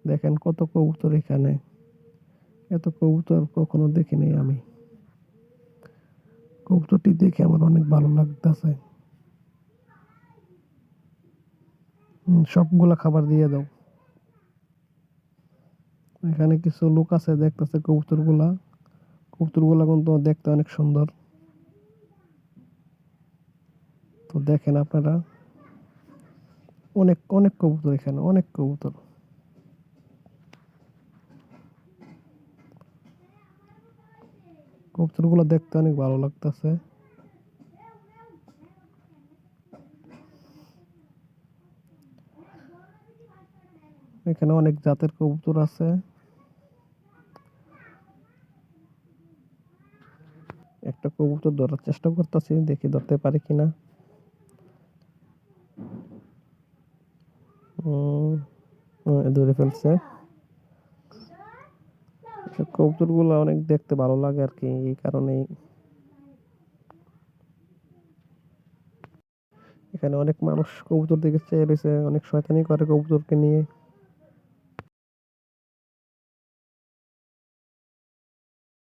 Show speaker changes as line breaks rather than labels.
দেখেন কত কবুতর এখানে, এত কবুতর কখনো দেখিনি আমি। কবুতরটি দেখে আমার অনেক ভালো লাগতেছে। সবগুলা খাবার দিয়ে দাও। এখানে কিছু লোক আছে দেখতেছে কবুতরগুলা। কবুতরগুলা কিন্তু দেখতে অনেক সুন্দর। তো দেখেন আপনারা, অনেক অনেক কবুতর এখানে, অনেক কবুতর। কবুতরগুলো দেখতে অনেক ভালো লাগতেছে। এখানে অনেক জাতের কবুতর আছে। একটা কবুতর ধরার চেষ্টা করতেছি, দেখি ধরতে পারি কিনা। ধরে ফেলছে। কবুতর গুলো অনেক দেখতে ভালো লাগে আর কি, এই কারণেই। এখানে অনেক মানুষ কবুতর দিকে চেয়ে রয়েছে, অনেক শয়তানি করে কবুতরকে নিয়ে।